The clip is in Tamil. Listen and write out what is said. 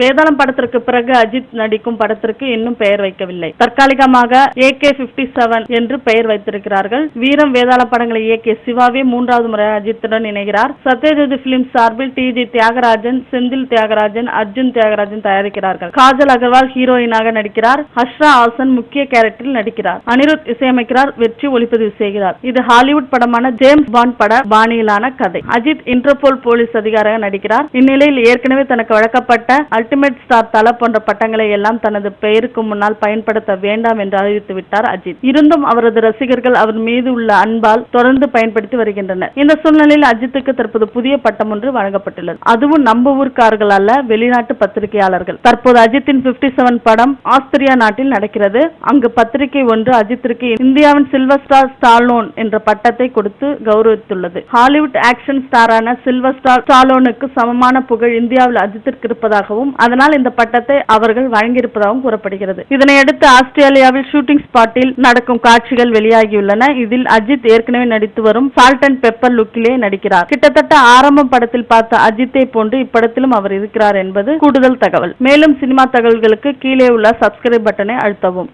வேதாளம் படத்திற்கு பிறகு அஜித் நடிக்கும் படத்திற்கு இன்னும் பெயர் வைக்கவில்லை. தற்காலிகமாக AK-57 என்று பெயர் வைத்திருக்கிறார்கள். வீரம் வேதாளம் படங்களை இயக்கிய சிவாவே 3வது முறை அஜித்துடன் இணைகிறார். சத்யஜோதி பிலிம்ஸ் சார்பில் TG தியாகராஜன், செந்தில் தியாகராஜன், அர்ஜுன் தியாகராஜன் தயாரிக்கிறார்கள். காஜல் அகர்வால் ஹீரோயினாக நடிக்கிறார். ஹர்ஷா ஹாசன் முக்கிய கேரக்டரில் நடிக்கிறார். அனிருத் இசையமைக்கிறார். வெற்றி ஒளிப்பதிவு செய்கிறார். இது ஹாலிவுட் படமான ஜேம்ஸ் பாண்ட் பட பாணியிலான கதை. அஜித் இன்டர்போல் போலீஸ் அதிகாரியாக நடிக்கிறார். இந்நிலையில் ஏற்கனவே தனக்கு வழங்கப்பட்ட அல்டிமேட் ஸ்டார் தல போன்ற பட்டங்களை எல்லாம் தனது பெயருக்கு முன்னால் பயன்படுத்த வேண்டாம் என்று அறிவித்து விட்டார் அஜித். இருந்தும் அவரது ரசிகர்கள் அவர் மீது உள்ள அன்பால் தொடர்ந்து பயன்படுத்தி வருகின்றனர். இந்த சூழ்நிலையில் அஜித்துக்கு தற்போது புதிய பட்டம் ஒன்று வழங்கப்பட்டுள்ளது. அதுவும் நம்ம ஊர்க்காரர்கள் அல்ல, வெளிநாட்டு பத்திரிகையாளர்கள். தற்போது அஜித்தின் 57 படம் ஆஸ்திரியா நாட்டில் நடக்கிறது. அங்கு பத்திரிகை ஒன்று அஜித்திற்கு இந்தியாவின் சில்வர் ஸ்டார் ஸ்டாலோன் என்ற பட்டத்தை கொடுத்து கௌரவித்துள்ளது. ஹாலிவுட் ஆக்ஷன் ஸ்டாரான சில்வர் ஸ்டார் ஸ்டாலோனுக்கு சமமான புகழ் இந்தியாவில் அஜித்திற்கு இருப்பதாகவும் அதனால் இந்த பட்டத்தை அவர்கள் வழங்கியிருப்பதாகவும் கூறப்படுகிறது. இதனையடுத்து ஆஸ்திரேலியாவில் ஷூட்டிங் ஸ்பாட்டில் நடக்கும் காட்சிகள் வெளியாகியுள்ளன. இதில் அஜித் ஏற்கனவே நடித்து வரும் சால்ட் அண்ட் பெப்பர் லுக்கிலே நடிக்கிறார். கிட்டத்தட்ட ஆரம்பம் படத்தில் பார்த்த அஜித்தை போன்று இப்படத்திலும் அவர் இருக்கிறார் என்பது கூடுதல் தகவல். மேலும் சினிமா தகவல்களுக்கு கீழே உள்ள சப்ஸ்கிரைப் பட்டனை அழுத்தவும்.